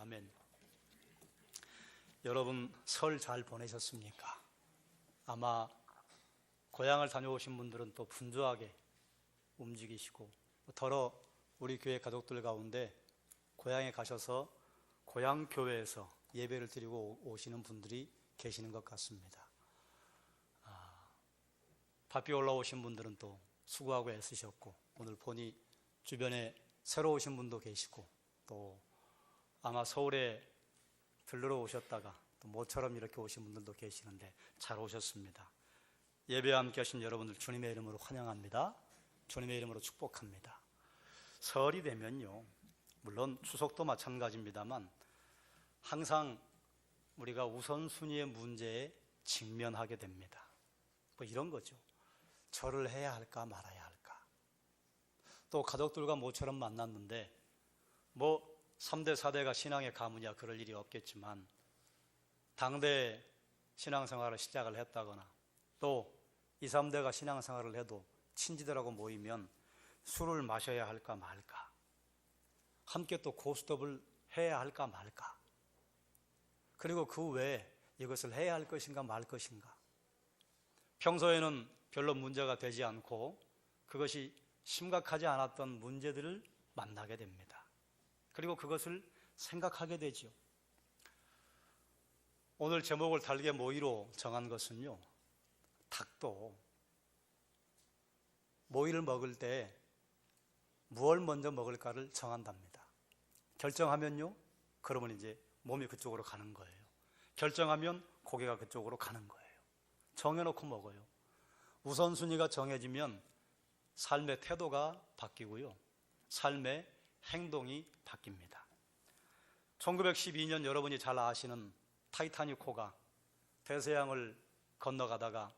아멘. 여러분 설 잘 보내셨습니까? 아마 고향을 다녀오신 분들은 또 분주하게 움직이시고, 더러 우리 교회 가족들 가운데 고향에 가셔서 고향 교회에서 예배를 드리고 오시는 분들이 계시는 것 같습니다. 바삐 올라오신 분들은 또 수고하고 애쓰셨고, 오늘 보니 주변에 새로 오신 분도 계시고, 또 아마 서울에 들르러 오셨다가 또 모처럼 이렇게 오신 분들도 계시는데 잘 오셨습니다. 예배에 함께 하신 여러분들 주님의 이름으로 환영합니다. 주님의 이름으로 축복합니다. 설이 되면요, 물론 추석도 마찬가지입니다만 항상 우리가 우선순위의 문제에 직면하게 됩니다. 뭐 이런 거죠. 절을 해야 할까 말아야 할까. 또 가족들과 모처럼 만났는데 뭐 3대 4대가 신앙의 가문이야 그럴 일이 없겠지만, 당대 신앙생활을 시작을 했다거나 또 2, 3대가 신앙생활을 해도 친지들하고 모이면 술을 마셔야 할까 말까, 함께 또 고스톱을 해야 할까 말까, 그리고 그 외에 이것을 해야 할 것인가 말 것인가. 평소에는 별로 문제가 되지 않고 그것이 심각하지 않았던 문제들을 만나게 됩니다. 그리고 그것을 생각하게 되죠. 오늘 제목을 달게 모이로 정한 것은요, 닭도 모이를 먹을 때 무엇을 먼저 먹을까를 정한답니다. 결정하면요, 그러면 이제 몸이 그쪽으로 가는 거예요. 결정하면 고개가 그쪽으로 가는 거예요. 정해놓고 먹어요. 우선순위가 정해지면 삶의 태도가 바뀌고요, 삶의 행동이 바뀝니다. 1912년 여러분이 잘 아시는 타이타닉호가 대서양을 건너가다가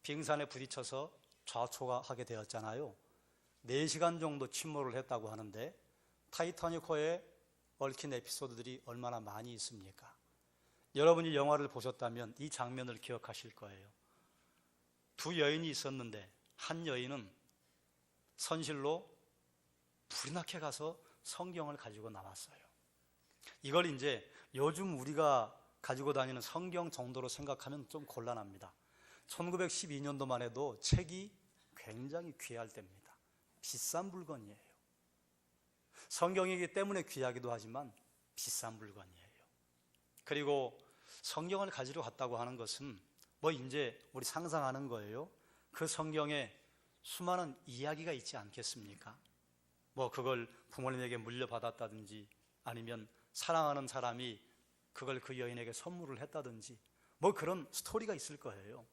빙산에 부딪혀서 좌초하게 되었잖아요. 4시간 정도 침몰을 했다고 하는데 타이타닉호에 얽힌 에피소드들이 얼마나 많이 있습니까? 여러분이 영화를 보셨다면 이 장면을 기억하실 거예요. 두 여인이 있었는데 한 여인은 선실로 불이 나게 가서 성경을 가지고 나왔어요. 이걸 이제 요즘 우리가 가지고 다니는 성경 정도로 생각하면 좀 곤란합니다. 1912년도만 해도 책이 굉장히 귀할 때입니다. 비싼 물건이에요. 성경이기 때문에 귀하기도 하지만 비싼 물건이에요. 그리고 성경을 가지러 갔다고 하는 것은 뭐 이제 우리 상상하는 거예요. 그 성경에 수많은 이야기가 있지 않겠습니까? 뭐 그걸 부모님에게 물려받았다든지 아니면 사랑하는 사람이 그걸 그 여인에게 선물을 했다든지 뭐 그런 스토리가 있을 거예요.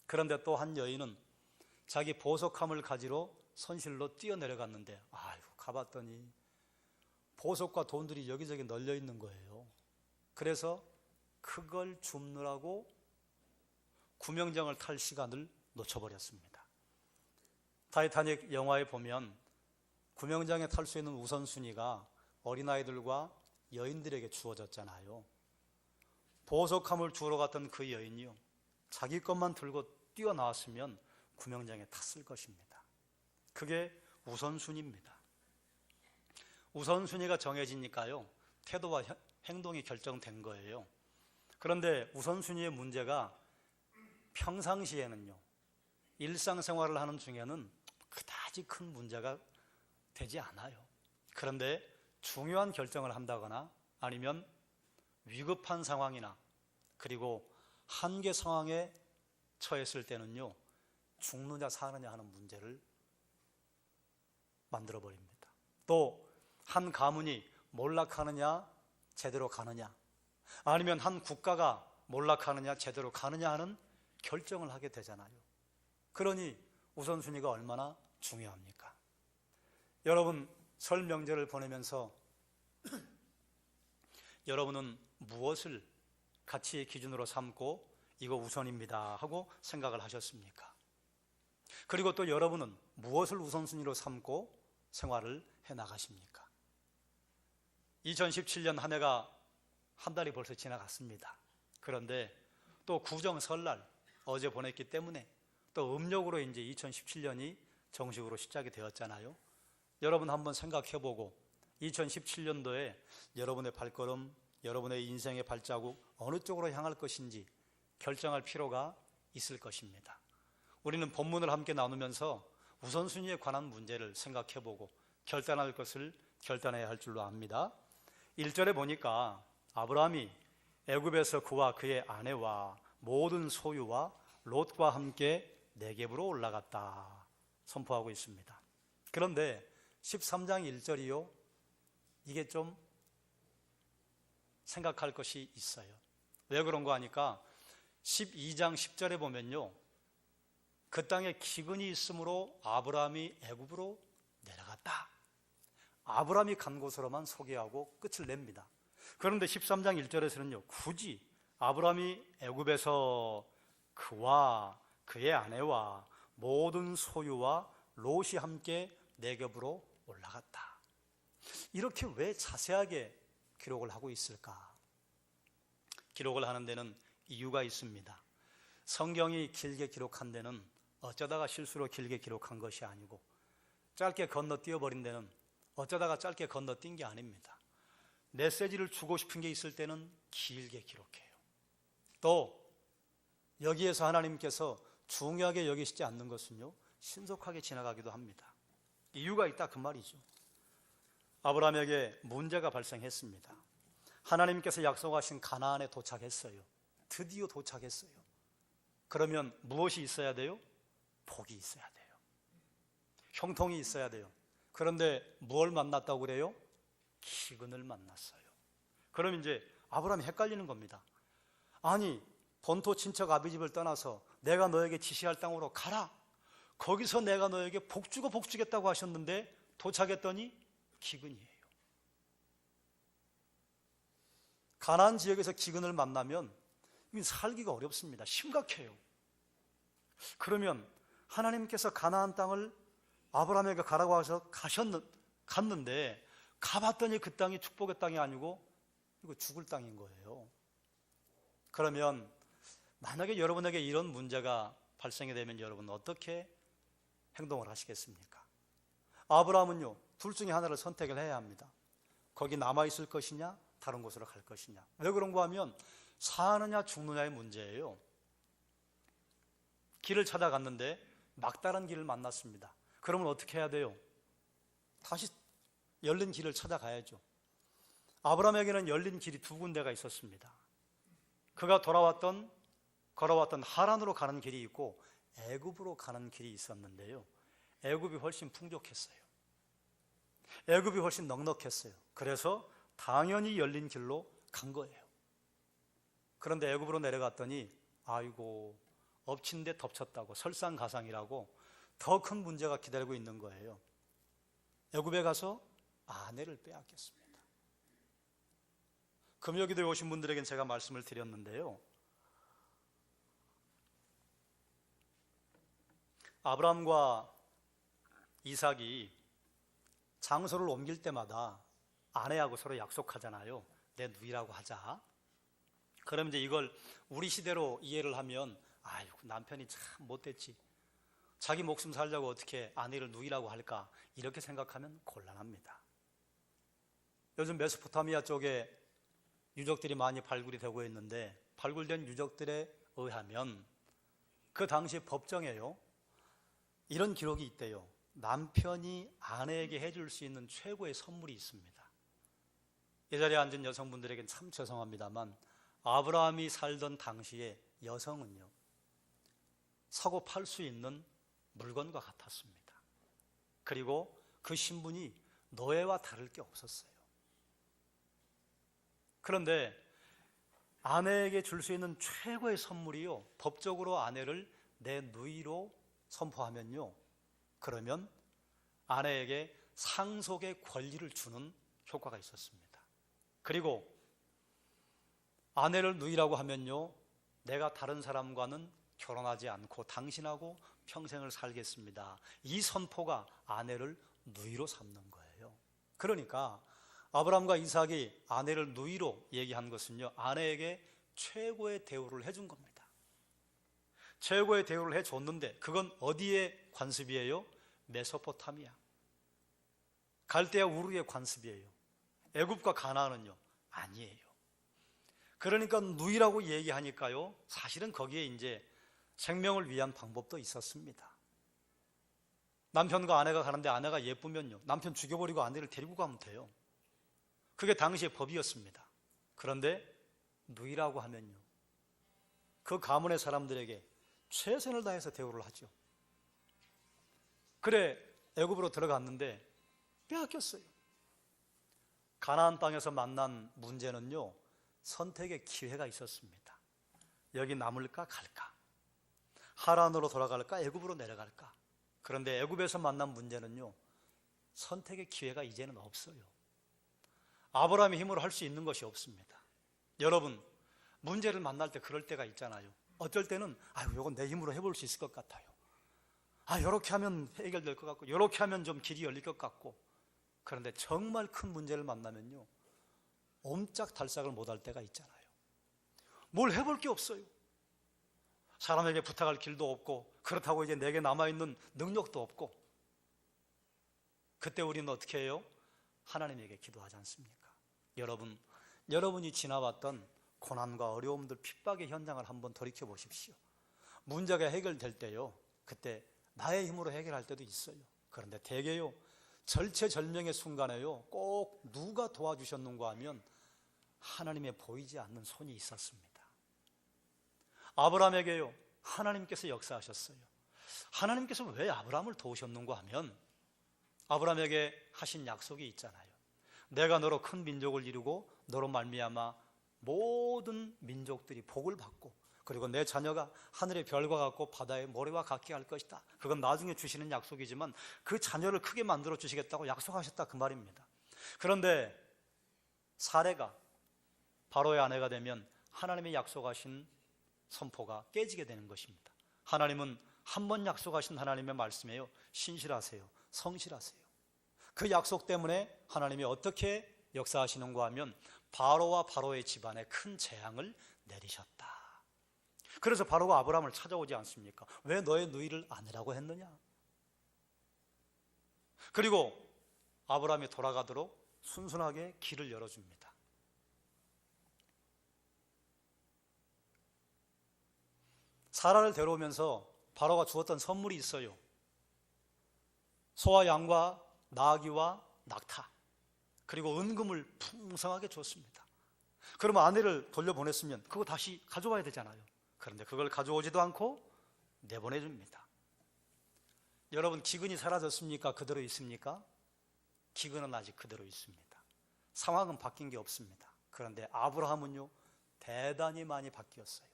그런데 또 한 여인은 자기 보석함을 가지러 선실로 뛰어내려갔는데, 아이고, 가봤더니 보석과 돈들이 여기저기 널려 있는 거예요. 그래서 그걸 줍느라고 구명정을 탈 시간을 놓쳐버렸습니다. 타이타닉 영화에 보면 구명정에 탈 수 있는 우선순위가 어린아이들과 여인들에게 주어졌잖아요. 보석함을 주우러 갔던 그 여인이요, 자기 것만 들고 뛰어나왔으면 구명정에 탔을 것입니다. 그게 우선순위입니다. 우선순위가 정해지니까요, 태도와 행동이 결정된 거예요. 그런데 우선순위의 문제가 평상시에는요, 일상생활을 하는 중에는 그다지 큰 문제가 되지 않아요. 그런데 중요한 결정을 한다거나 아니면 위급한 상황이나 그리고 한계 상황에 처했을 때는요, 죽느냐 사느냐 하는 문제를 만들어 버립니다. 또 한 가문이 몰락하느냐 제대로 가느냐, 아니면 한 국가가 몰락하느냐 제대로 가느냐 하는 결정을 하게 되잖아요. 그러니 우선순위가 얼마나 중요합니까? 여러분 설 명절을 보내면서 여러분은 무엇을 가치의 기준으로 삼고 이거 우선입니다 하고 생각을 하셨습니까? 그리고 또 여러분은 무엇을 우선순위로 삼고 생활을 해나가십니까? 2017년 한 해가 한 달이 벌써 지나갔습니다. 그런데 또 구정 설날 어제 보냈기 때문에 또 음력으로 이제 2017년이 정식으로 시작이 되었잖아요. 여러분 한번 생각해보고 2017년도에 여러분의 발걸음 여러분의 인생의 발자국 어느 쪽으로 향할 것인지 결정할 필요가 있을 것입니다. 우리는 본문을 함께 나누면서 우선순위에 관한 문제를 생각해보고 결단할 것을 결단해야 할 줄로 압니다. 1절에 보니까 아브라함이 애굽에서 그와 그의 아내와 모든 소유와 롯과 함께 네겝으로 올라갔다 선포하고 있습니다. 그런데 13장 1절이요, 이게 좀 생각할 것이 있어요. 왜 그런가 하니까 12장 10절에 보면요, 그 땅에 기근이 있으므로 아브라함이 애굽으로 내려갔다. 아브라함이 간 곳으로만 소개하고 끝을 냅니다. 그런데 13장 1절에서는요, 굳이 아브라함이 애굽에서 그와 그의 아내와 모든 소유와 롯이 함께 네겝으로 올라갔다. 이렇게 왜 자세하게 기록을 하고 있을까? 기록을 하는 데는 이유가 있습니다. 성경이 길게 기록한 데는 어쩌다가 실수로 길게 기록한 것이 아니고, 짧게 건너뛰어 버린 데는 어쩌다가 짧게 건너뛴 게 아닙니다. 메시지를 주고 싶은 게 있을 때는 길게 기록해요. 또 여기에서 하나님께서 중요하게 여기시지 않는 것은요, 신속하게 지나가기도 합니다. 이유가 있다 그 말이죠. 아브라함에게 문제가 발생했습니다. 하나님께서 약속하신 가나안에 도착했어요. 드디어 도착했어요. 그러면 무엇이 있어야 돼요? 복이 있어야 돼요. 형통이 있어야 돼요. 그런데 무엇을 만났다고 그래요? 기근을 만났어요. 그럼 이제 아브라함이 헷갈리는 겁니다. 아니, 본토 친척 아비집을 떠나서 내가 너에게 지시할 땅으로 가라. 거기서 내가 너에게 복 주겠다고 하셨는데 도착했더니 기근이에요. 가나안 지역에서 기근을 만나면 살기가 어렵습니다. 심각해요. 그러면 하나님께서 가나안 땅을 아브라함에게 가라고 하셔서 갔는데 가봤더니 그 땅이 축복의 땅이 아니고 이거 죽을 땅인 거예요. 그러면 만약에 여러분에게 이런 문제가 발생이 되면 여러분은 어떻게 행동을 하시겠습니까? 아브라함은요, 둘 중에 하나를 선택을 해야 합니다. 거기 남아있을 것이냐, 다른 곳으로 갈 것이냐. 왜 그런가 하면 사느냐 죽느냐의 문제예요. 길을 찾아갔는데 막다른 길을 만났습니다. 그러면 어떻게 해야 돼요? 다시 열린 길을 찾아가야죠. 아브라함에게는 열린 길이 두 군데가 있었습니다. 그가 걸어왔던 하란으로 가는 길이 있고 애굽으로 가는 길이 있었는데요, 애굽이 훨씬 풍족했어요. 애굽이 훨씬 넉넉했어요. 그래서 당연히 열린 길로 간 거예요. 그런데 애굽으로 내려갔더니 아이고, 엎친 데 덮쳤다고, 설상가상이라고 더 큰 문제가 기다리고 있는 거예요. 애굽에 가서 아내를 빼앗겼습니다. 금요기도에 오신 분들에겐 제가 말씀을 드렸는데요, 아브라함과 이삭이 장소를 옮길 때마다 아내하고 서로 약속하잖아요. 내 누이라고 하자. 그럼 이제 이걸 우리 시대로 이해를 하면, 아이고, 남편이 참 못됐지, 자기 목숨 살려고 어떻게 아내를 누이라고 할까, 이렇게 생각하면 곤란합니다. 요즘 메소포타미아 쪽에 유적들이 많이 발굴이 되고 있는데, 발굴된 유적들에 의하면 그 당시 법정에요, 이런 기록이 있대요. 남편이 아내에게 해줄 수 있는 최고의 선물이 있습니다. 이 자리에 앉은 여성분들에겐 참 죄송합니다만, 아브라함이 살던 당시에 여성은요, 사고 팔 수 있는 물건과 같았습니다. 그리고 그 신분이 노예와 다를 게 없었어요. 그런데 아내에게 줄 수 있는 최고의 선물이요, 법적으로 아내를 내 누이로 선포하면요, 그러면 아내에게 상속의 권리를 주는 효과가 있었습니다. 그리고 아내를 누이라고 하면요, 내가 다른 사람과는 결혼하지 않고 당신하고 평생을 살겠습니다, 이 선포가 아내를 누이로 삼는 거예요. 그러니까 아브라함과 이삭이 아내를 누이로 얘기한 것은요, 아내에게 최고의 대우를 해준 겁니다. 최고의 대우를 해줬는데 그건 어디의 관습이에요? 메소포타미아, 갈대아 우르의 관습이에요. 애굽과 가나안은요, 아니에요. 그러니까 누이라고 얘기하니까요, 사실은 거기에 이제 생명을 위한 방법도 있었습니다. 남편과 아내가 가는데 아내가 예쁘면요, 남편 죽여버리고 아내를 데리고 가면 돼요. 그게 당시의 법이었습니다. 그런데 누이라고 하면요, 그 가문의 사람들에게 최선을 다해서 대우를 하죠. 그래 애굽으로 들어갔는데 빼앗겼어요. 가나안 땅에서 만난 문제는요, 선택의 기회가 있었습니다. 여기 남을까 갈까, 하란으로 돌아갈까 애굽으로 내려갈까. 그런데 애굽에서 만난 문제는요, 선택의 기회가 이제는 없어요. 아브라함의 힘으로 할 수 있는 것이 없습니다. 여러분, 문제를 만날 때 그럴 때가 있잖아요. 어쩔 때는 이건 내 힘으로 해볼 수 있을 것 같아요. 이렇게 하면 해결될 것 같고, 이렇게 하면 좀 길이 열릴 것 같고. 그런데 정말 큰 문제를 만나면요, 옴짝달싹을 못할 때가 있잖아요. 뭘 해볼 게 없어요. 사람에게 부탁할 길도 없고, 그렇다고 이제 내게 남아있는 능력도 없고. 그때 우리는 어떻게 해요? 하나님에게 기도하지 않습니까? 여러분이 지나왔던 고난과 어려움들, 핍박의 현장을 한번 돌이켜 보십시오. 문제가 해결될 때요, 그때 나의 힘으로 해결할 때도 있어요. 그런데 대개요, 절체절명의 순간에요, 꼭 누가 도와주셨는가 하면 하나님의 보이지 않는 손이 있었습니다. 아브라함에게요, 하나님께서 역사하셨어요. 하나님께서 왜 아브라함을 도우셨는가 하면 아브라함에게 하신 약속이 있잖아요. 내가 너로 큰 민족을 이루고 너로 말미암아 모든 민족들이 복을 받고, 그리고 내 자녀가 하늘의 별과 같고 바다의 모래와 같게 할 것이다. 그건 나중에 주시는 약속이지만 그 자녀를 크게 만들어 주시겠다고 약속하셨다, 그 말입니다. 그런데 사레가 바로의 아내가 되면 하나님의 약속하신 선포가 깨지게 되는 것입니다. 하나님은 한 번 약속하신 하나님의 말씀에요, 신실하세요, 성실하세요. 그 약속 때문에 하나님이 어떻게 역사하시는가 하면 바로와 바로의 집안에 큰 재앙을 내리셨다. 그래서 바로가 아브라함을 찾아오지 않습니까? 왜 너의 누이를 아내라고 했느냐? 그리고 아브라함이 돌아가도록 순순하게 길을 열어줍니다. 사라를 데려오면서 바로가 주었던 선물이 있어요. 소와 양과 나귀와 낙타, 그리고 은금을 풍성하게 줬습니다. 그러면 아내를 돌려보냈으면 그거 다시 가져와야 되잖아요. 그런데 그걸 가져오지도 않고 내보내줍니다. 여러분, 기근이 사라졌습니까? 그대로 있습니까? 기근은 아직 그대로 있습니다. 상황은 바뀐 게 없습니다. 그런데 아브라함은요, 대단히 많이 바뀌었어요.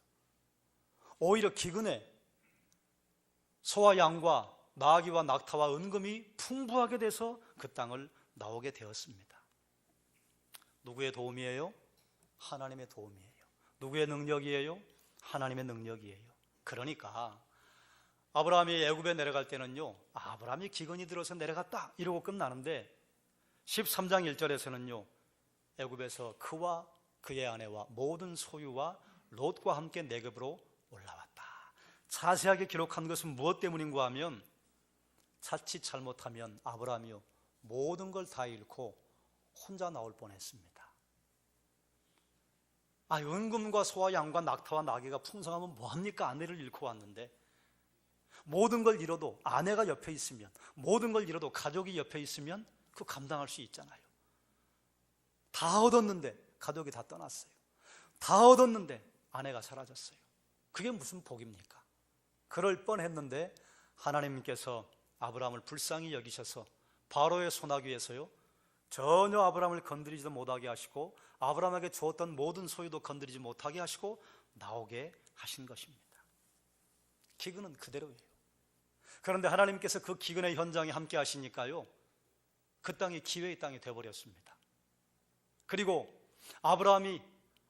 오히려 기근에 소와 양과 나귀와 낙타와 은금이 풍부하게 돼서 그 땅을 나오게 되었습니다. 누구의 도움이에요? 하나님의 도움이에요. 누구의 능력이에요? 하나님의 능력이에요. 그러니까 아브라함이 애굽에 내려갈 때는요, 아브라함이 기근이 들어서 내려갔다 이러고 끝나는데 13장 1절에서는요, 애굽에서 그와 그의 아내와 모든 소유와 롯과 함께 네겝으로 올라왔다. 자세하게 기록한 것은 무엇 때문인가 하면 자칫 잘못하면 아브라함이요, 모든 걸 다 잃고 혼자 나올 뻔했습니다. 은금과 소와 양과 낙타와 나귀가 풍성하면 뭐합니까? 아내를 잃고 왔는데. 모든 걸 잃어도 아내가 옆에 있으면, 모든 걸 잃어도 가족이 옆에 있으면 그 감당할 수 있잖아요. 다 얻었는데 가족이 다 떠났어요. 다 얻었는데 아내가 사라졌어요. 그게 무슨 복입니까? 그럴 뻔했는데 하나님께서 아브라함을 불쌍히 여기셔서 바로의 소나기에서요, 전혀 아브라함을 건드리지도 못하게 하시고 아브라함에게 주었던 모든 소유도 건드리지 못하게 하시고 나오게 하신 것입니다. 기근은 그대로예요. 그런데 하나님께서 그 기근의 현장에 함께 하시니까요, 그 땅이 기회의 땅이 되어버렸습니다. 그리고 아브라함이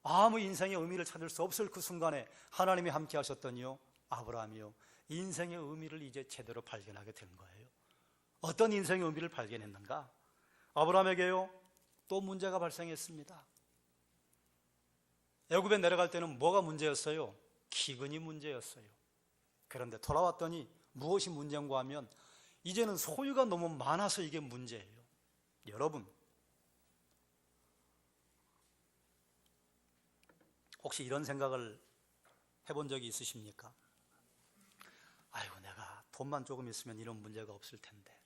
아무 인생의 의미를 찾을 수 없을 그 순간에 하나님이 함께 하셨더니요, 아브라함이요, 인생의 의미를 이제 제대로 발견하게 된 거예요. 어떤 인생의 의미를 발견했는가? 아브라함에게요, 또 문제가 발생했습니다. 애굽에 내려갈 때는 뭐가 문제였어요? 기근이 문제였어요. 그런데 돌아왔더니 무엇이 문제인가 하면 이제는 소유가 너무 많아서 이게 문제예요. 여러분, 혹시 이런 생각을 해본 적이 있으십니까? 아이고, 내가 돈만 조금 있으면 이런 문제가 없을 텐데.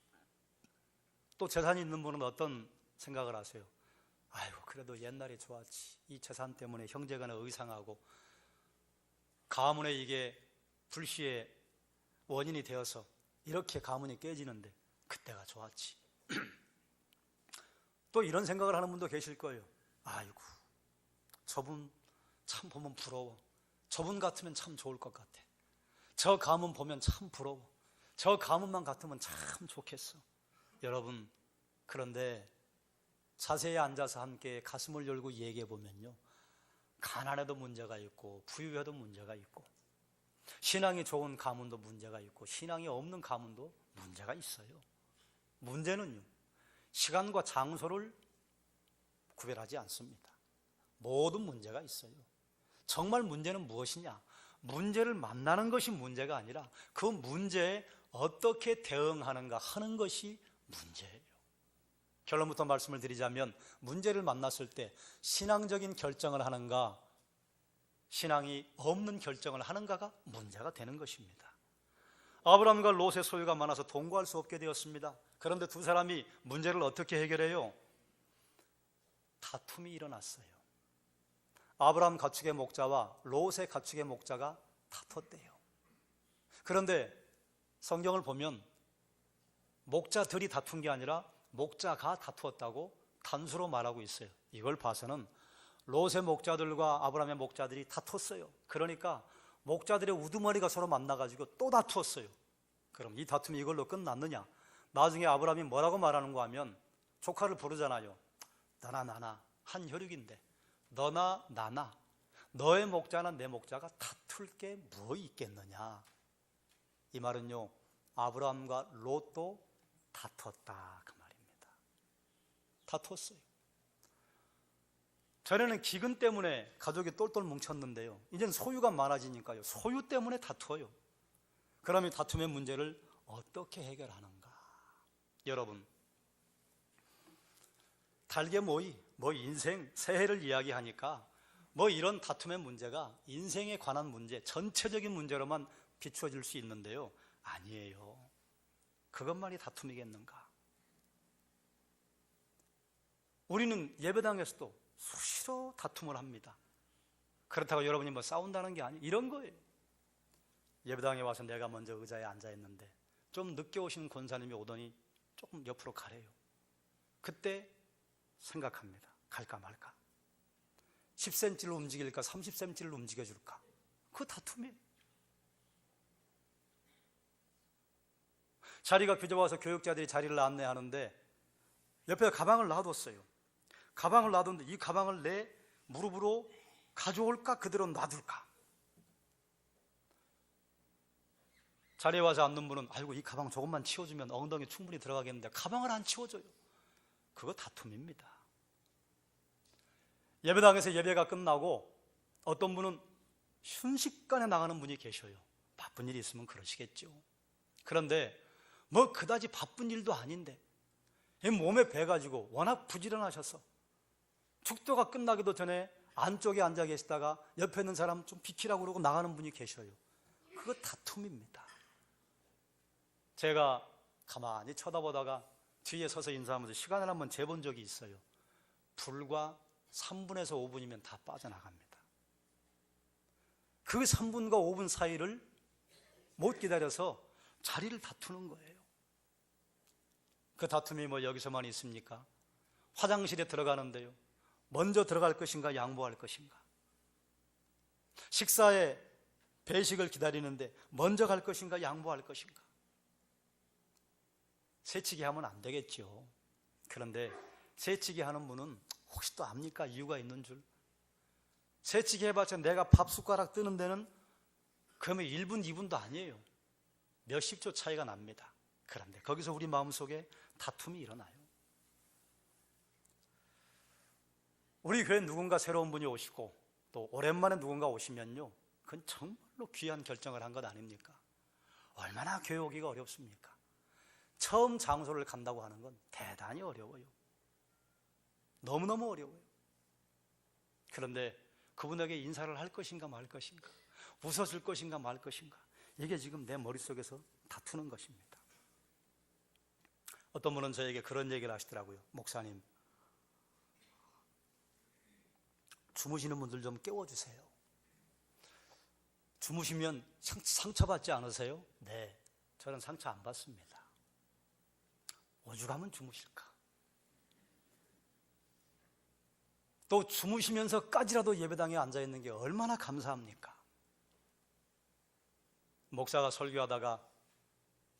또 재산이 있는 분은 어떤 생각을 하세요? 아이고, 그래도 옛날이 좋았지. 이 재산 때문에 형제간에 의상하고 가문에 이게 불씨의 원인이 되어서 이렇게 가문이 깨지는데 그때가 좋았지. 또 이런 생각을 하는 분도 계실 거예요. 아이고, 저분 참 보면 부러워. 저분 같으면 참 좋을 것 같아. 저 가문 보면 참 부러워. 저 가문만 같으면 참 좋겠어. 여러분, 그런데 자세히 앉아서 함께 가슴을 열고 얘기해 보면요, 가난해도 문제가 있고 부유해도 문제가 있고 신앙이 좋은 가문도 문제가 있고 신앙이 없는 가문도 문제가 있어요. 문제는요, 시간과 장소를 구별하지 않습니다. 모든 문제가 있어요. 정말 문제는 무엇이냐? 문제를 만나는 것이 문제가 아니라 그 문제에 어떻게 대응하는가 하는 것이 문제예요. 결론부터 말씀을 드리자면 문제를 만났을 때 신앙적인 결정을 하는가, 신앙이 없는 결정을 하는가가 문제가 되는 것입니다. 아브라함과 롯의 소유가 많아서 동거할 수 없게 되었습니다. 그런데 두 사람이 문제를 어떻게 해결해요? 다툼이 일어났어요. 아브라함 가축의 목자와 롯의 가축의 목자가 다퉜대요. 그런데 성경을 보면 목자들이 다툰 게 아니라 목자가 다투었다고 단수로 말하고 있어요. 이걸 봐서는 롯의 목자들과 아브라함의 목자들이 다퉜어요. 그러니까 목자들의 우두머리가 서로 만나가지고 또 다투었어요. 그럼 이 다툼이 이걸로 끝났느냐? 나중에 아브라함이 뭐라고 말하는가 하면 조카를 부르잖아요. 너나 나나 한 혈육인데 너나 나나 너의 목자나 내 목자가 다툴 게 뭐 있겠느냐? 이 말은요, 아브라함과 롯도 다퉜다 그 말입니다. 다퉜어요. 전에는 기근 때문에 가족이 똘똘 뭉쳤는데요, 이제는 소유가 많아지니까요, 소유 때문에 다투어요. 그러면 다툼의 문제를 어떻게 해결하는가? 여러분, 달개모의, 인생, 새해를 이야기하니까 이런 다툼의 문제가 인생에 관한 문제, 전체적인 문제로만 비추어질 수 있는데요, 아니에요. 그것만이 다툼이겠는가? 우리는 예배당에서도 수시로 다툼을 합니다. 그렇다고 여러분이 싸운다는 게 아니에요. 이런 거예요. 예배당에 와서 내가 먼저 의자에 앉아 있는데 좀 늦게 오신 권사님이 오더니 조금 옆으로 가래요. 그때 생각합니다. 갈까 말까? 10cm를 움직일까? 30cm를 움직여줄까? 그 다툼이에요. 자리가 비좁아서 교육자들이 자리를 안내하는데 옆에 가방을 놔뒀어요. 가방을 놔뒀는데 이 가방을 내 무릎으로 가져올까? 그대로 놔둘까? 자리에 와서 앉는 분은 아이고, 이 가방 조금만 치워주면 엉덩이 충분히 들어가겠는데 가방을 안 치워줘요. 그거 다툼입니다. 예배당에서 예배가 끝나고 어떤 분은 순식간에 나가는 분이 계셔요. 바쁜 일이 있으면 그러시겠죠. 그런데 그다지 바쁜 일도 아닌데 몸에 배가지고 워낙 부지런하셔서 축도가 끝나기도 전에 안쪽에 앉아 계시다가 옆에 있는 사람 좀 비키라고 그러고 나가는 분이 계셔요. 그거 다툼입니다. 제가 가만히 쳐다보다가 뒤에 서서 인사하면서 시간을 한번 재본 적이 있어요. 불과 3분에서 5분이면 다 빠져나갑니다. 그 3분과 5분 사이를 못 기다려서 자리를 다투는 거예요. 그 다툼이 여기서만 있습니까? 화장실에 들어가는데요, 먼저 들어갈 것인가 양보할 것인가? 식사에 배식을 기다리는데 먼저 갈 것인가 양보할 것인가? 새치기 하면 안 되겠죠. 그런데 새치기 하는 분은 혹시 또 압니까? 이유가 있는 줄. 새치기 해봤자 내가 밥 숟가락 뜨는 데는 그러면 1분, 2분도 아니에요. 몇십 초 차이가 납니다. 그런데 거기서 우리 마음속에 다툼이 일어나요. 우리 교회에 누군가 새로운 분이 오시고 또 오랜만에 누군가 오시면요, 그건 정말로 귀한 결정을 한 것 아닙니까? 얼마나 교회 오기가 어렵습니까? 처음 장소를 간다고 하는 건 대단히 어려워요. 너무너무 어려워요. 그런데 그분에게 인사를 할 것인가 말 것인가, 웃어줄 것인가 말 것인가, 이게 지금 내 머릿속에서 다투는 것입니다. 어떤 분은 저에게 그런 얘기를 하시더라고요. 목사님, 주무시는 분들 좀 깨워주세요. 주무시면 상처받지 않으세요? 네, 저는 상처 안 받습니다. 오죽하면 주무실까? 또 주무시면서까지라도 예배당에 앉아있는 게 얼마나 감사합니까? 목사가 설교하다가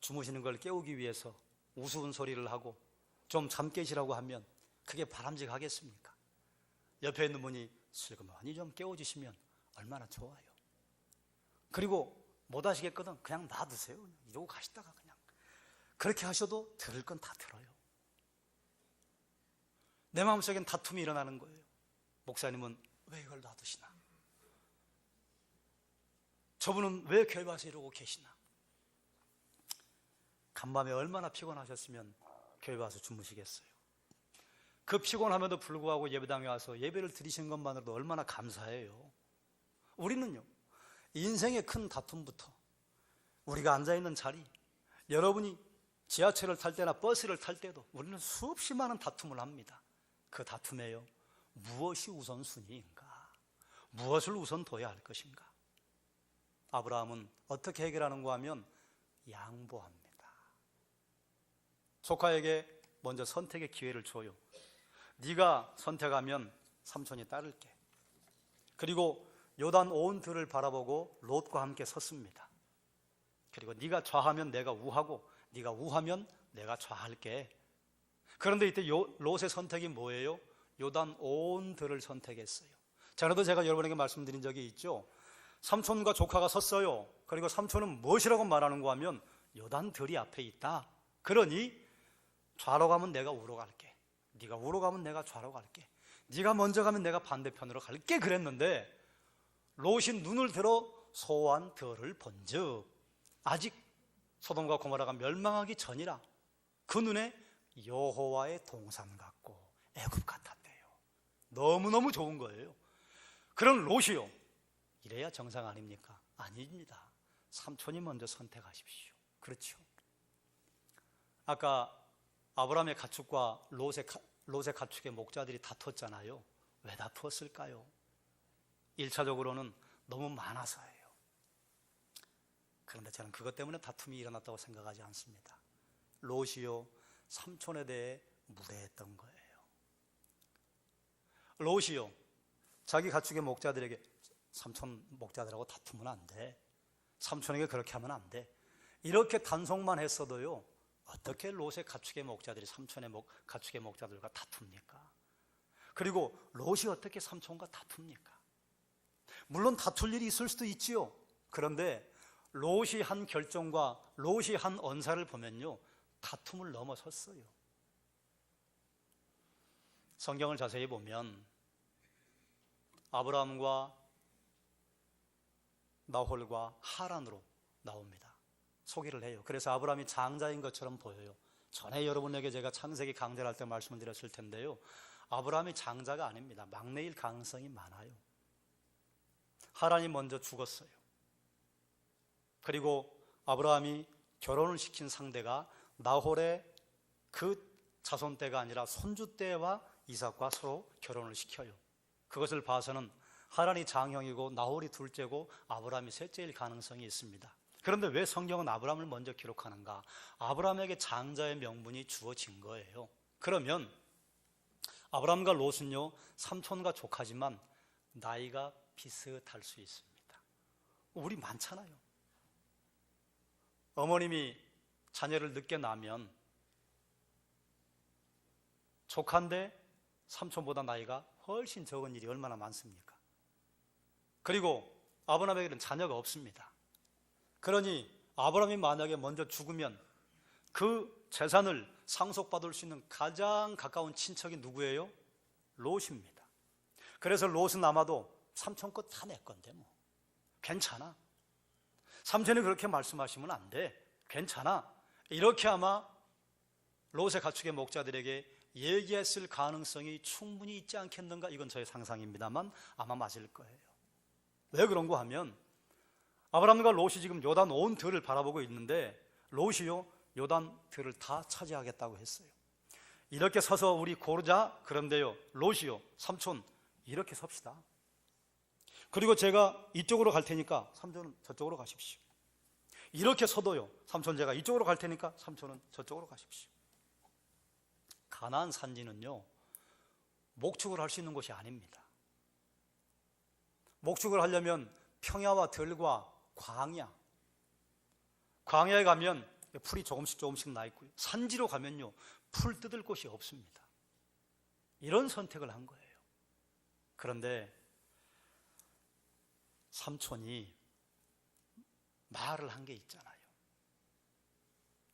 주무시는 걸 깨우기 위해서 우스운 소리를 하고 좀 잠 깨시라고 하면 그게 바람직하겠습니까? 옆에 있는 분이 슬그머니 좀 깨워주시면 얼마나 좋아요. 그리고 못 하시겠거든 그냥 놔두세요. 이러고 가시다가 그냥 그렇게 하셔도 들을 건 다 들어요. 내 마음속엔 다툼이 일어나는 거예요. 목사님은 왜 이걸 놔두시나? 저분은 왜 교회 와서 이러고 계시나? 간밤에 얼마나 피곤하셨으면 교회 와서 주무시겠어요. 그 피곤함에도 불구하고 예배당에 와서 예배를 드리신 것만으로도 얼마나 감사해요. 우리는요, 인생의 큰 다툼부터 우리가 앉아있는 자리, 여러분이 지하철을 탈 때나 버스를 탈 때도 우리는 수없이 많은 다툼을 합니다. 그 다툼에요, 무엇이 우선순위인가? 무엇을 우선 둬야 할 것인가? 아브라함은 어떻게 해결하는가 하면 양보합니다. 조카에게 먼저 선택의 기회를 줘요. 네가 선택하면 삼촌이 따를게. 그리고 요단 온 들을 바라보고 롯과 함께 섰습니다. 그리고 네가 좌하면 내가 우하고 네가 우하면 내가 좌할게. 그런데 이때 롯의 선택이 뭐예요? 요단 온 들을 선택했어요. 자, 그래도 제가 여러분에게 말씀드린 적이 있죠. 삼촌과 조카가 섰어요. 그리고 삼촌은 무엇이라고 말하는가 하면 요단 들이 앞에 있다. 그러니 좌로 가면 내가 우로 갈게. 네가 우로 가면 내가 좌로 갈게. 네가 먼저 가면 내가 반대편으로 갈게. 그랬는데 롯이 눈을 들어 소한 들을 본즉 아직 소돔과 고모라가 멸망하기 전이라 그 눈에 여호와의 동산 같고 애굽 같았대요. 너무너무 좋은 거예요. 그런 롯이요, 이래야 정상 아닙니까? 아닙니다. 삼촌이 먼저 선택하십시오. 그렇죠. 아까 아브라함의 가축과 롯의 가축의 목자들이 다퉜잖아요. 왜 다투었을까요? 1차적으로는 너무 많아서예요. 그런데 저는 그것 때문에 다툼이 일어났다고 생각하지 않습니다. 롯이요, 삼촌에 대해 무례했던 거예요. 롯이요, 자기 가축의 목자들에게 삼촌 목자들하고 다투면 안 돼. 삼촌에게 그렇게 하면 안 돼. 이렇게 단속만 했어도요, 어떻게 롯의 가축의 목자들이 삼촌의 가축의 목자들과 다툽니까? 그리고 롯이 어떻게 삼촌과 다툽니까? 물론 다툴 일이 있을 수도 있지요. 그런데 롯이 한 결정과 롯이 한 언사를 보면요, 다툼을 넘어섰어요. 성경을 자세히 보면 아브라함과 나홀과 하란으로 나옵니다. 소개를 해요. 그래서 아브라함이 장자인 것처럼 보여요. 전에 여러분에게 제가 창세기 강좌를 할 때 말씀을 드렸을 텐데요, 아브라함이 장자가 아닙니다. 막내일 가능성이 많아요. 하란이 먼저 죽었어요. 그리고 아브라함이 결혼을 시킨 상대가 나홀의 그 자손 때가 아니라 손주 때와 이삭과 서로 결혼을 시켜요. 그것을 봐서는 하란이 장형이고 나홀이 둘째고 아브라함이 셋째일 가능성이 있습니다. 그런데 왜 성경은 아브라함을 먼저 기록하는가? 아브라함에게 장자의 명분이 주어진 거예요. 그러면 아브라함과 롯은요, 삼촌과 조카지만 나이가 비슷할 수 있습니다. 우리 많잖아요. 어머님이 자녀를 늦게 낳으면 조카인데 삼촌보다 나이가 훨씬 적은 일이 얼마나 많습니까? 그리고 아브라함에게는 자녀가 없습니다. 그러니 아브라함이 만약에 먼저 죽으면 그 재산을 상속받을 수 있는 가장 가까운 친척이 누구예요? 롯입니다. 그래서 롯은 아마도 삼촌 것 다 내 건데 뭐 괜찮아. 삼촌이 그렇게 말씀하시면 안 돼. 괜찮아. 이렇게 아마 롯의 가축의 목자들에게 얘기했을 가능성이 충분히 있지 않겠는가? 이건 저의 상상입니다만 아마 맞을 거예요. 왜 그런가 하면 아브라함과 롯이 지금 요단 온 들을 바라보고 있는데 롯이요 요단 들을 다 차지하겠다고 했어요. 이렇게 서서 우리 고르자. 그런데요 롯이요 삼촌 이렇게 섭시다. 그리고 제가 이쪽으로 갈 테니까 삼촌은 저쪽으로 가십시오. 이렇게 서도요 삼촌 제가 이쪽으로 갈 테니까 삼촌은 저쪽으로 가십시오. 가나안 산지는요 목축을 할 수 있는 곳이 아닙니다. 목축을 하려면 평야와 들과 광야에 가면 풀이 조금씩 나 있고요. 산지로 가면요 풀 뜯을 곳이 없습니다. 이런 선택을 한 거예요. 그런데 삼촌이 말을 한 게 있잖아요.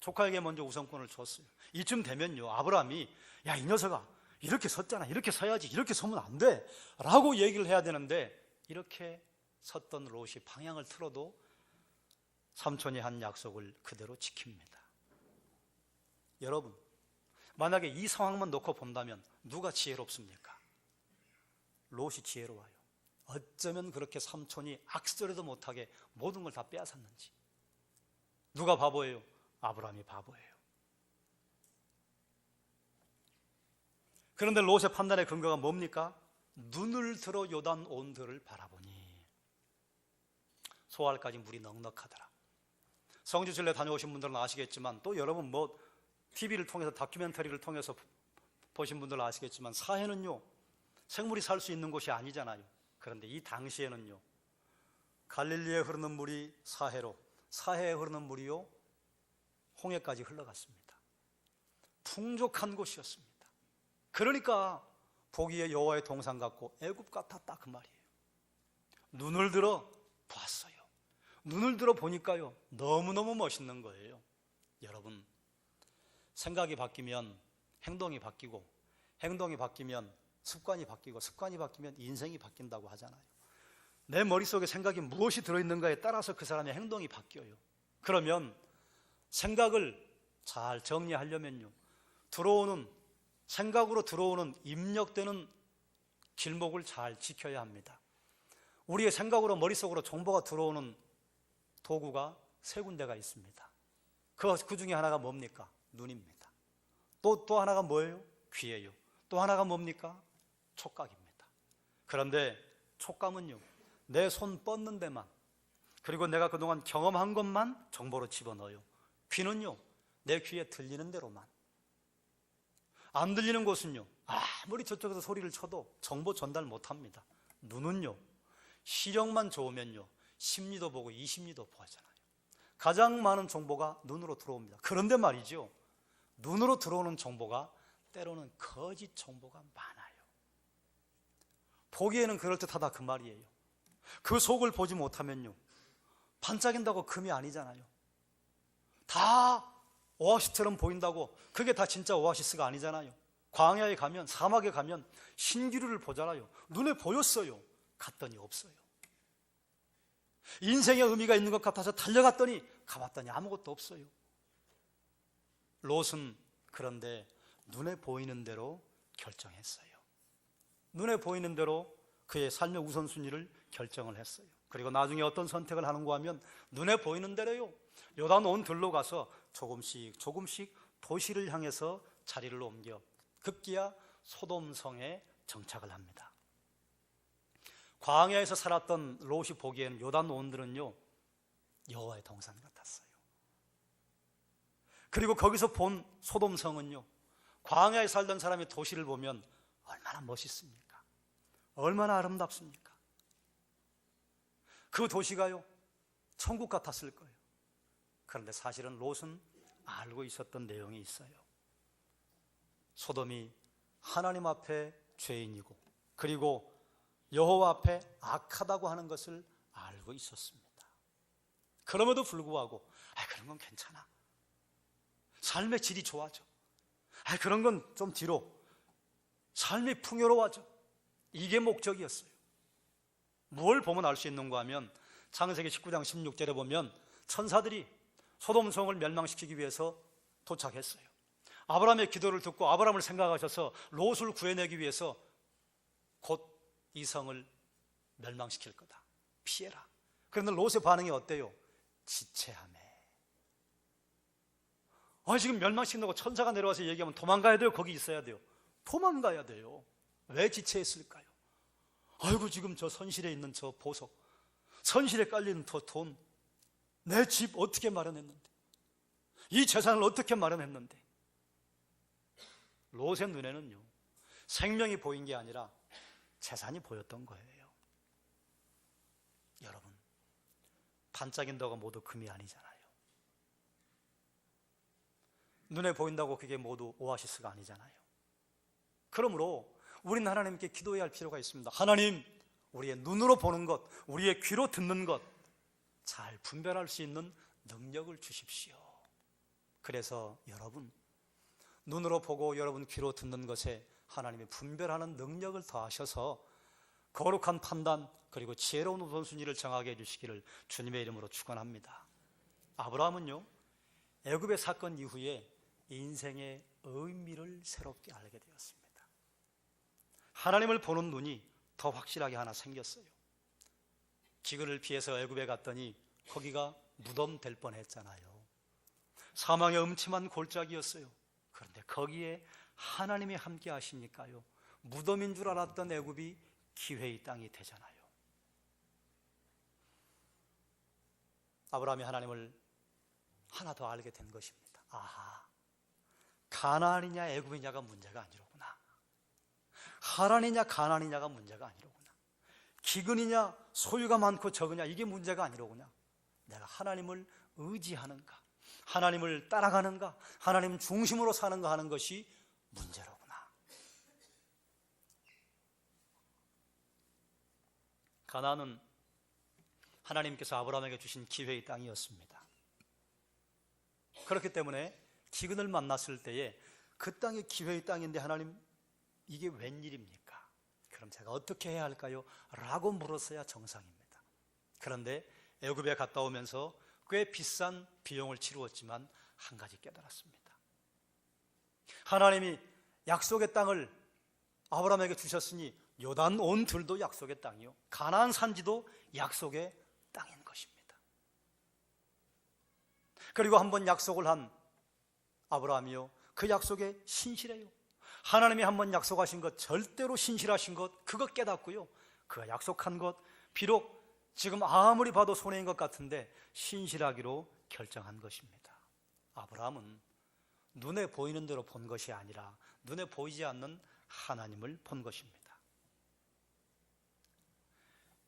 조카에게 먼저 우선권을 줬어요. 이쯤 되면요 아브라함이 야 이 녀석아 이렇게 섰잖아. 이렇게 서야지. 이렇게 서면 안 돼 라고 얘기를 해야 되는데 이렇게 섰던 롯이 방향을 틀어도 삼촌이 한 약속을 그대로 지킵니다. 여러분 만약에 이 상황만 놓고 본다면 누가 지혜롭습니까? 롯이 지혜로워요. 어쩌면 그렇게 삼촌이 악소리도 못하게 모든 걸 다 빼앗았는지. 누가 바보예요? 아브라함이 바보예요. 그런데 롯의 판단의 근거가 뭡니까? 눈을 들어 요단 온들을 바라보니 소알까지 물이 넉넉하더라. 성지순례 다녀오신 분들은 아시겠지만 또 여러분 TV를 통해서 다큐멘터리를 통해서 보신 분들은 아시겠지만 사해는요 생물이 살 수 있는 곳이 아니잖아요. 그런데 이 당시에는요 갈릴리에 흐르는 물이 사해로, 사해에 흐르는 물이요 홍해까지 흘러갔습니다. 풍족한 곳이었습니다. 그러니까 보기에 여호와의 동산 같고 애굽 같았다 그 말이에요. 눈을 들어 봤어요. 눈을 들어 보니까요 너무너무 멋있는 거예요. 여러분 생각이 바뀌면 행동이 바뀌고 행동이 바뀌면 습관이 바뀌고 습관이 바뀌면 인생이 바뀐다고 하잖아요. 내 머릿속에 생각이 무엇이 들어있는가에 따라서 그 사람의 행동이 바뀌어요. 그러면 생각을 잘 정리하려면요 생각으로 들어오는 입력되는 길목을 잘 지켜야 합니다. 우리의 생각으로 머릿속으로 정보가 들어오는 도구가 세 군데가 있습니다. 그 중에 하나가 뭡니까? 눈입니다. 또 하나가 뭐예요? 귀예요. 또 하나가 뭡니까? 촉각입니다. 그런데 촉감은요 내 손 뻗는 데만, 그리고 내가 그동안 경험한 것만 정보로 집어넣어요. 귀는요 내 귀에 들리는 대로만, 안 들리는 곳은요 아무리 저쪽에서 소리를 쳐도 정보 전달 못합니다. 눈은요 시력만 좋으면요 10리도 보고 20리도 보잖아요. 가장 많은 정보가 눈으로 들어옵니다. 그런데 말이죠 눈으로 들어오는 정보가 때로는 거짓 정보가 많아요. 보기에는 그럴듯하다 그 말이에요. 그 속을 보지 못하면요 반짝인다고 금이 아니잖아요. 다 오아시스처럼 보인다고 그게 다 진짜 오아시스가 아니잖아요. 광야에 가면, 사막에 가면 신기루를 보잖아요. 눈에 보였어요. 갔더니 없어요. 인생에 의미가 있는 것 같아서 달려갔더니 가봤더니 아무것도 없어요. 롯은 그런데 눈에 보이는 대로 결정했어요. 눈에 보이는 대로 그의 삶의 우선순위를 결정을 했어요. 그리고 나중에 어떤 선택을 하는가 하면 눈에 보이는 대로요 요단 온 들로 가서 조금씩 도시를 향해서 자리를 옮겨 급기야 소돔성에 정착을 합니다. 광야에서 살았던 롯이 보기에는 요단 온들은요 여호와의 동산 같았어요. 그리고 거기서 본 소돔성은요 광야에 살던 사람이 도시를 보면 얼마나 멋있습니까? 얼마나 아름답습니까? 그 도시가요 천국 같았을 거예요. 그런데 사실은 롯은 알고 있었던 내용이 있어요. 소돔이 하나님 앞에 죄인이고 그리고 여호와 앞에 악하다고 하는 것을 알고 있었습니다. 그럼에도 불구하고 그런 건 괜찮아, 삶의 질이 좋아져, 그런 건 좀 뒤로, 삶이 풍요로워져, 이게 목적이었어요. 뭘 보면 알 수 있는가 하면 창세기 19장 16절에 보면 천사들이 소돔성을 멸망시키기 위해서 도착했어요. 아브라함의 기도를 듣고 아브라함을 생각하셔서 롯을 구해내기 위해서 곧 이 성을 멸망시킬 거다. 피해라. 그런데 롯의 반응이 어때요? 지체하네. 지금 멸망시킨다고 천사가 내려와서 얘기하면 도망가야 돼요? 거기 있어야 돼요? 도망가야 돼요. 왜 지체했을까요? 아이고, 지금 저 선실에 있는 저 보석, 선실에 깔리는 저 돈, 내 집 어떻게 마련했는데, 이 재산을 어떻게 마련했는데. 롯의 눈에는요, 생명이 보인 게 아니라 재산이 보였던 거예요. 여러분, 반짝인다고 모두 금이 아니잖아요. 눈에 보인다고 그게 모두 오아시스가 아니잖아요. 그러므로 우리는 하나님께 기도해야 할 필요가 있습니다. 하나님, 우리의 눈으로 보는 것, 우리의 귀로 듣는 것 잘 분별할 수 있는 능력을 주십시오. 그래서 여러분, 눈으로 보고 여러분 귀로 듣는 것에 하나님이 분별하는 능력을 더하셔서 거룩한 판단 그리고 지혜로운 우선순위를 정하게 해주시기를 주님의 이름으로 축원합니다. 아브라함은요, 애굽의 사건 이후에 인생의 의미를 새롭게 알게 되었습니다. 하나님을 보는 눈이 더 확실하게 하나 생겼어요. 기근을 피해서 애굽에 갔더니 거기가 무덤 될 뻔했잖아요. 사망의 음침한 골짜기였어요. 그런데 거기에 하나님이 함께 하시니까요, 무덤인 줄 알았던 애굽이 기회의 땅이 되잖아요. 아브라함이 하나님을 하나 더 알게 된 것입니다. 아하, 가나안이냐 애굽이냐가 문제가 아니로구나. 하란이냐 가나안이냐가 문제가 아니로구나. 기근이냐 소유가 많고 적으냐 이게 문제가 아니로구나. 내가 하나님을 의지하는가, 하나님을 따라가는가, 하나님 중심으로 사는가 하는 것이 문제로구나. 가나안은 하나님께서 아브라함에게 주신 기회의 땅이었습니다. 그렇기 때문에 기근을 만났을 때에 그 땅이 기회의 땅인데 하나님, 이게 웬일입니까? 그럼 제가 어떻게 해야 할까요? 라고 물었어야 정상입니다. 그런데 애굽에 갔다 오면서 꽤 비싼 비용을 치루었지만 한 가지 깨달았습니다. 하나님이 약속의 땅을 아브라함에게 주셨으니 요단 온 들도 약속의 땅이요, 가나안 산지도 약속의 땅인 것입니다. 그리고 한번 약속을 한 아브라함이요, 그 약속에 신실해요. 하나님이 한번 약속하신 것, 절대로 신실하신 것, 그거 깨닫고요, 그가 약속한 것, 비록 지금 아무리 봐도 손해인 것 같은데 신실하기로 결정한 것입니다. 아브라함은 눈에 보이는 대로 본 것이 아니라 눈에 보이지 않는 하나님을 본 것입니다.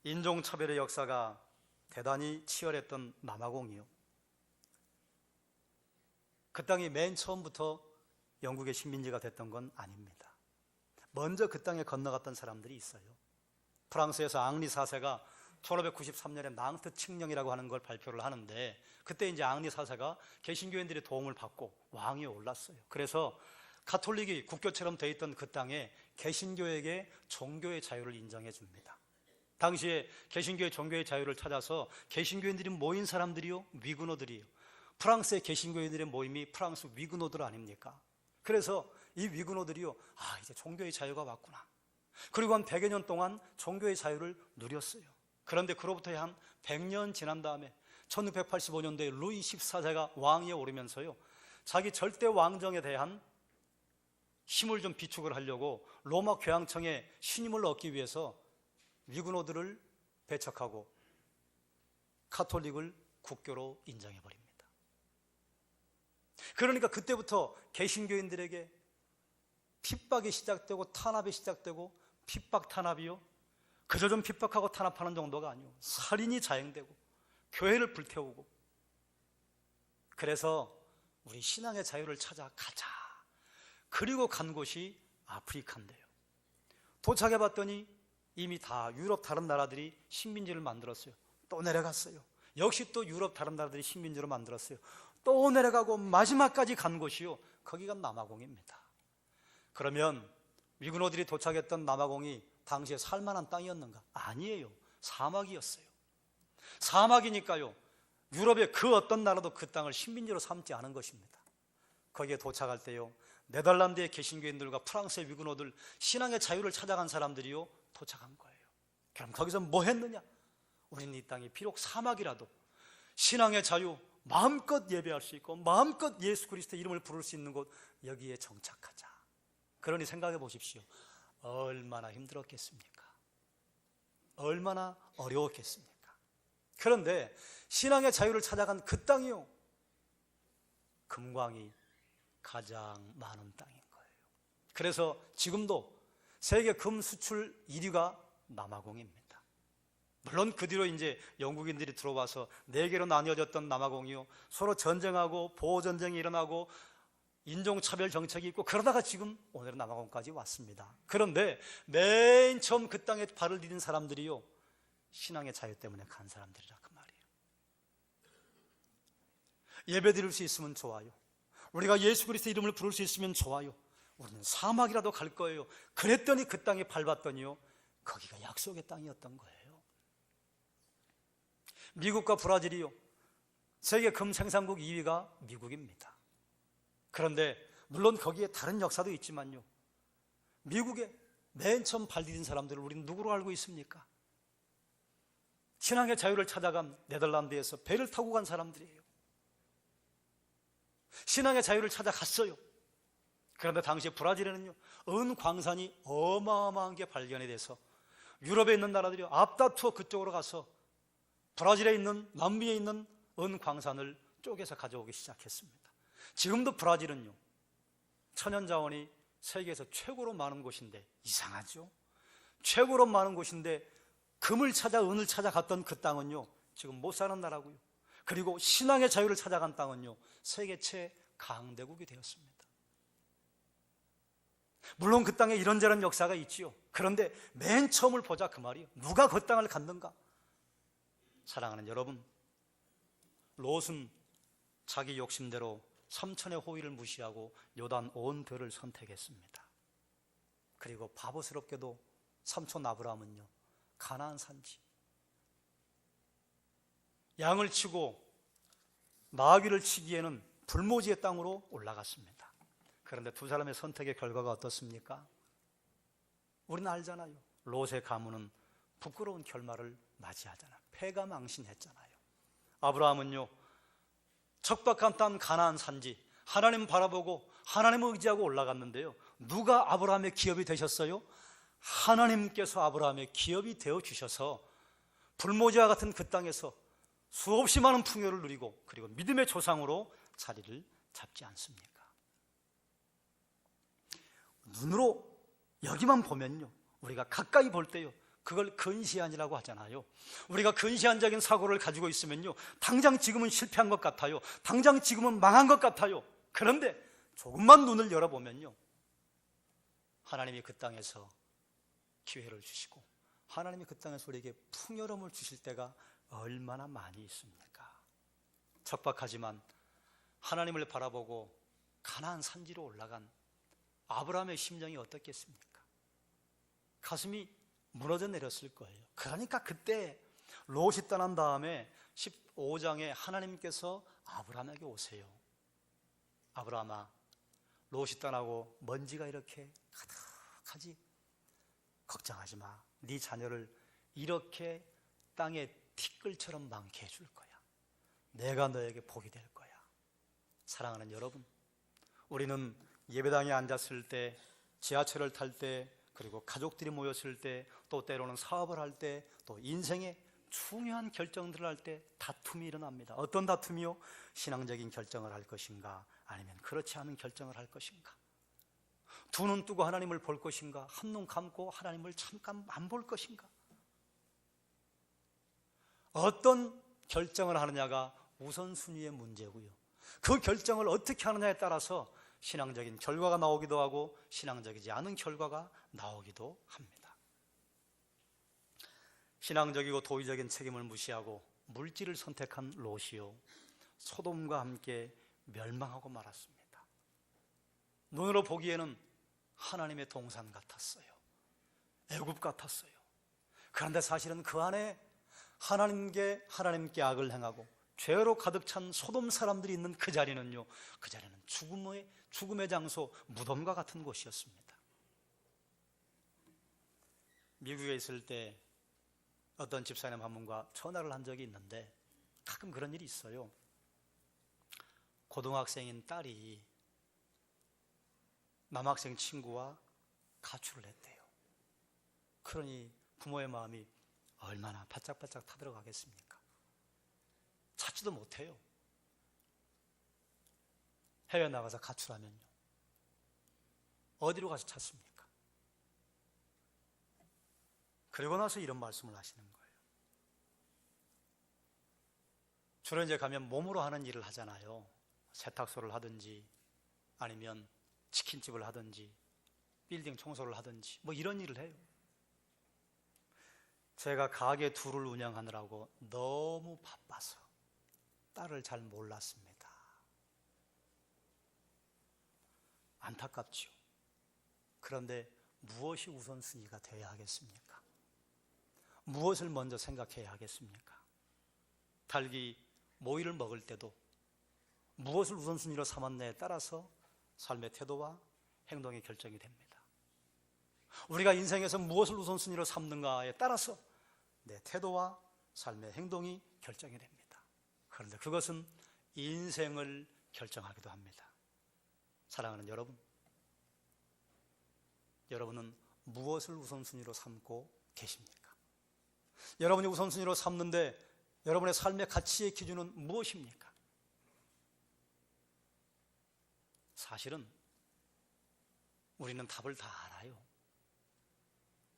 인종차별의 역사가 대단히 치열했던 남아공이요, 그 땅이 맨 처음부터 영국의 식민지가 됐던 건 아닙니다. 먼저 그 땅에 건너갔던 사람들이 있어요. 프랑스에서 앙리 4세가 1593년에 낭트 칙령이라고 하는 걸 발표를 하는데, 그때 이제 앙리 4세가 개신교인들의 도움을 받고 왕위에 올랐어요. 그래서 가톨릭이 국교처럼 돼 있던 그 땅에 개신교에게 종교의 자유를 인정해 줍니다. 당시에 개신교의 종교의 자유를 찾아서 개신교인들이 모인 사람들이요, 위그노들이요. 프랑스의 개신교인들의 모임이 프랑스 위그노들 아닙니까? 그래서 이 위그노들이요, 이제 종교의 자유가 왔구나. 그리고 한 100여 년 동안 종교의 자유를 누렸어요. 그런데 그로부터 한 100년 지난 다음에 1685년도에 루이 14세가 왕위에 오르면서요, 자기 절대 왕정에 대한 힘을 좀 비축을 하려고 로마 교황청의 신임을 얻기 위해서 위그노들을 배척하고 가톨릭을 국교로 인정해버립니다. 그러니까 그때부터 개신교인들에게 핍박이 시작되고 탄압이 시작되고, 핍박 탄압이요, 그저 좀 핍박하고 탄압하는 정도가 아니요, 살인이 자행되고 교회를 불태우고. 그래서 우리 신앙의 자유를 찾아 가자. 그리고 간 곳이 아프리카인데요, 도착해 봤더니 이미 다 유럽 다른 나라들이 식민지를 만들었어요. 또 내려갔어요. 역시 또 유럽 다른 나라들이 식민지로 만들었어요. 또 내려가고 마지막까지 간 곳이요, 거기가 남아공입니다. 그러면 위그노들이 도착했던 남아공이 당시에 살만한 땅이었는가? 아니에요. 사막이었어요. 사막이니까요, 유럽의 그 어떤 나라도 그 땅을 식민지로 삼지 않은 것입니다. 거기에 도착할 때요, 네덜란드의 개신교인들과 프랑스의 위그노들, 신앙의 자유를 찾아간 사람들이요 도착한 거예요. 그럼 거기서 뭐 했느냐? 우리는 이 땅이 비록 사막이라도 신앙의 자유, 마음껏 예배할 수 있고 마음껏 예수 그리스도의 이름을 부를 수 있는 곳, 여기에 정착하자. 그러니 생각해 보십시오. 얼마나 힘들었겠습니까? 얼마나 어려웠겠습니까? 그런데 신앙의 자유를 찾아간 그 땅이요, 금광이 가장 많은 땅인 거예요. 그래서 지금도 세계 금 수출 1위가 남아공입니다. 물론 그 뒤로 이제 영국인들이 들어와서 4개로 나뉘어졌던 남아공이요, 서로 전쟁하고 보호전쟁이 일어나고 인종차별 정책이 있고 그러다가 지금 오늘은 남아공까지 왔습니다. 그런데 맨 처음 그 땅에 발을 디딘 사람들이요, 신앙의 자유 때문에 간 사람들이라 그 말이에요. 예배 드릴 수 있으면 좋아요. 우리가 예수 그리스도 이름을 부를 수 있으면 좋아요. 우리는 사막이라도 갈 거예요. 그랬더니 그 땅에 밟았더니요, 거기가 약속의 땅이었던 거예요. 미국과 브라질이요, 세계 금 생산국 2위가 미국입니다. 그런데 물론 거기에 다른 역사도 있지만요, 미국에 맨 처음 발 디딘 사람들을 우리는 누구로 알고 있습니까? 신앙의 자유를 찾아간 네덜란드에서 배를 타고 간 사람들이에요. 신앙의 자유를 찾아갔어요. 그런데 당시 브라질에는요, 은광산이 어마어마한 게 발견이 돼서 유럽에 있는 나라들이 앞다투어 그쪽으로 가서 브라질에 있는, 남미에 있는 은광산을 쪼개서 가져오기 시작했습니다. 지금도 브라질은요, 천연자원이 세계에서 최고로 많은 곳인데, 이상하죠? 최고로 많은 곳인데 금을 찾아 은을 찾아갔던 그 땅은요, 지금 못 사는 나라고요. 그리고 신앙의 자유를 찾아간 땅은요, 세계 최강대국이 되었습니다. 물론 그 땅에 이런저런 역사가 있지요. 그런데 맨 처음을 보자 그 말이에요. 누가 그 땅을 갔는가? 사랑하는 여러분, 롯은 자기 욕심대로 삼천의 호의를 무시하고 요단 온 들을 선택했습니다. 그리고 바보스럽게도 삼촌 아브라함은요, 가나안 산지, 양을 치고 나귀를 치기에는 불모지의 땅으로 올라갔습니다. 그런데 두 사람의 선택의 결과가 어떻습니까? 우리는 알잖아요. 롯의 가문은 부끄러운 결말을 맞이하잖아요. 패가 망신했잖아요. 아브라함은요, 척박한 땅 가나안 산지 하나님 바라보고 하나님을 의지하고 올라갔는데요, 누가 아브라함의 기업이 되셨어요? 하나님께서 아브라함의 기업이 되어주셔서 불모지와 같은 그 땅에서 수없이 많은 풍요를 누리고, 그리고 믿음의 조상으로 자리를 잡지 않습니까? 눈으로 여기만 보면요, 우리가 가까이 볼 때요, 그걸 근시안이라고 하잖아요. 우리가 근시안적인 사고를 가지고 있으면요, 당장 지금은 실패한 것 같아요. 당장 지금은 망한 것 같아요. 그런데 조금만 눈을 열어보면요, 하나님이 그 땅에서 기회를 주시고 하나님이 그 땅에서 우리에게 풍요로움을 주실 때가 얼마나 많이 있습니까? 척박하지만 하나님을 바라보고 가나안 산지로 올라간 아브라함의 심정이 어떻겠습니까? 가슴이 무너져 내렸을 거예요. 그러니까 그때 롯이 떠난 다음에 15장에 하나님께서 아브라함에게 오세요. 아브라함아, 롯이 떠나고 먼지가 이렇게 가득하지? 걱정하지 마. 네 자녀를 이렇게 땅에 티끌처럼 많게 해줄 거야. 내가 너에게 복이 될 거야. 사랑하는 여러분, 우리는 예배당에 앉았을 때, 지하철을 탈 때, 그리고 가족들이 모였을 때, 또 때로는 사업을 할 때, 또 인생의 중요한 결정들을 할 때 다툼이 일어납니다. 어떤 다툼이요? 신앙적인 결정을 할 것인가, 아니면 그렇지 않은 결정을 할 것인가? 두 눈 뜨고 하나님을 볼 것인가, 한 눈 감고 하나님을 잠깐 안 볼 것인가? 어떤 결정을 하느냐가 우선순위의 문제고요, 그 결정을 어떻게 하느냐에 따라서 신앙적인 결과가 나오기도 하고 신앙적이지 않은 결과가 나오기도 합니다. 신앙적이고 도의적인 책임을 무시하고 물질을 선택한 롯이요, 소돔과 함께 멸망하고 말았습니다. 눈으로 보기에는 하나님의 동산 같았어요. 애굽 같았어요. 그런데 사실은 그 안에 하나님께 악을 행하고 죄로 가득 찬 소돔 사람들이 있는 그 자리는요, 그 자리는 죽음의 장소, 무덤과 같은 곳이었습니다. 미국에 있을 때 어떤 집사님 한 분과 전화를 한 적이 있는데 가끔 그런 일이 있어요. 고등학생인 딸이 남학생 친구와 가출을 했대요. 그러니 부모의 마음이 얼마나 바짝바짝 타들어가겠습니까? 찾지도 못해요. 해외 나가서 가출하면요, 어디로 가서 찾습니까? 그리고 나서 이런 말씀을 하시는 거예요. 주로 이제 가면 몸으로 하는 일을 하잖아요. 세탁소를 하든지 아니면 치킨집을 하든지 빌딩 청소를 하든지 뭐 이런 일을 해요. 제가 가게 둘을 운영하느라고 너무 바빠서 딸을 잘 몰랐습니다. 안타깝죠. 그런데 무엇이 우선순위가 되어야 하겠습니까? 무엇을 먼저 생각해야 하겠습니까? 닭이 모이를 먹을 때도 무엇을 우선순위로 삼았냐에 따라서 삶의 태도와 행동이 결정이 됩니다. 우리가 인생에서 무엇을 우선순위로 삼는가에 따라서 내 태도와 삶의 행동이 결정이 됩니다. 그런데 그것은 인생을 결정하기도 합니다. 사랑하는 여러분, 여러분은 무엇을 우선순위로 삼고 계십니까? 여러분이 우선순위로 삼는데 여러분의 삶의 가치의 기준은 무엇입니까? 사실은 우리는 답을 다 알아요.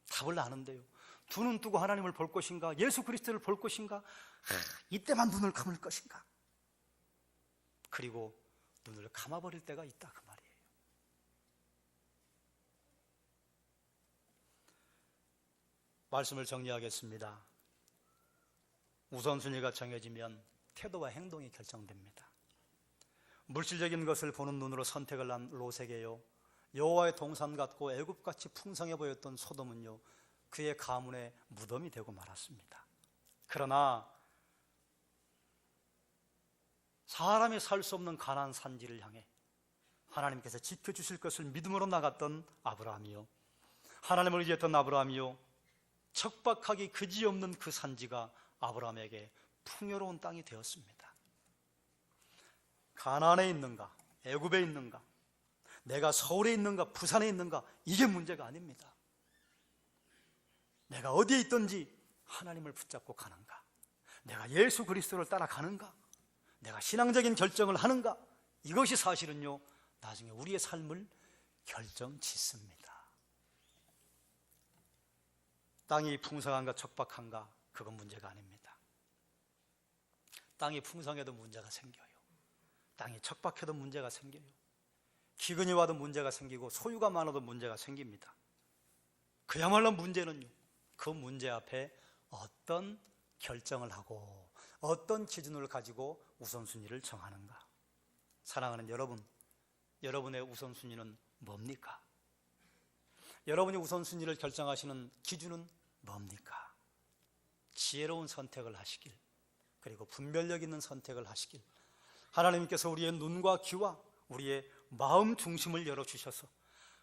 답을 아는데요, 두 눈 뜨고 하나님을 볼 것인가, 예수 그리스도를 볼 것인가, 이때만 눈을 감을 것인가, 그리고 눈을 감아버릴 때가 있다, 그 말이에요. 말씀을 정리하겠습니다. 우선순위가 정해지면 태도와 행동이 결정됩니다. 물질적인 것을 보는 눈으로 선택을 한 롯에게요, 여호와의 동산 같고 애굽같이 풍성해 보였던 소돔은요, 그의 가문의 무덤이 되고 말았습니다. 그러나 사람이 살 수 없는 가나안 산지를 향해 하나님께서 지켜주실 것을 믿음으로 나갔던 아브라함이요, 하나님을 의지했던 아브라함이요, 척박하기 그지없는 그 산지가 아브라함에게 풍요로운 땅이 되었습니다. 가나안에 있는가, 애굽에 있는가, 내가 서울에 있는가, 부산에 있는가, 이게 문제가 아닙니다. 내가 어디에 있든지 하나님을 붙잡고 가는가, 내가 예수 그리스도를 따라가는가, 내가 신앙적인 결정을 하는가, 이것이 사실은요, 나중에 우리의 삶을 결정짓습니다. 땅이 풍성한가 척박한가, 그건 문제가 아닙니다. 땅이 풍성해도 문제가 생겨요. 땅이 척박해도 문제가 생겨요. 기근이 와도 문제가 생기고 소유가 많아도 문제가 생깁니다. 그야말로 문제는요, 그 문제 앞에 어떤 결정을 하고 어떤 기준을 가지고 우선순위를 정하는가. 사랑하는 여러분, 여러분의 우선순위는 뭡니까? 여러분이 우선순위를 결정하시는 기준은 뭡니까? 지혜로운 선택을 하시길, 그리고 분별력 있는 선택을 하시길 하나님께서 우리의 눈과 귀와 우리의 마음 중심을 열어주셔서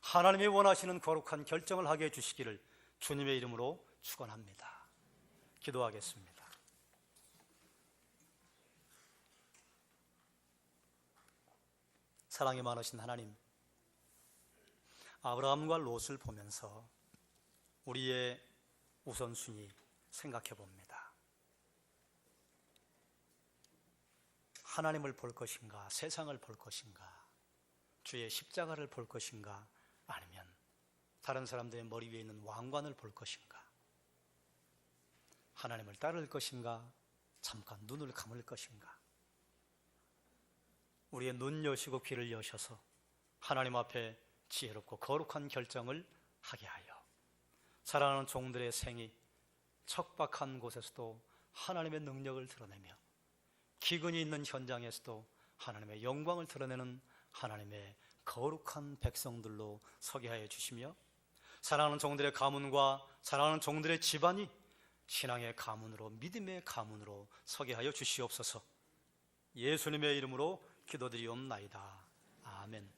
하나님이 원하시는 거룩한 결정을 하게 해주시기를 주님의 이름으로 축원합니다. 기도하겠습니다. 사랑이 많으신 하나님, 아브라함과 롯을 보면서 우리의 우선순위 생각해 봅니다. 하나님을 볼 것인가, 세상을 볼 것인가, 주의 십자가를 볼 것인가, 아니면 다른 사람들의 머리 위에 있는 왕관을 볼 것인가, 하나님을 따를 것인가, 잠깐 눈을 감을 것인가. 우리의 눈 여시고 귀를 여셔서 하나님 앞에 지혜롭고 거룩한 결정을 하게 하여 사랑하는 종들의 생이 척박한 곳에서도 하나님의 능력을 드러내며 기근이 있는 현장에서도 하나님의 영광을 드러내는 하나님의 거룩한 백성들로 서게 하여 주시며, 사랑하는 종들의 가문과 사랑하는 종들의 집안이 신앙의 가문으로, 믿음의 가문으로 서게 하여 주시옵소서. 예수님의 이름으로 기도드리옵나이다. 아멘.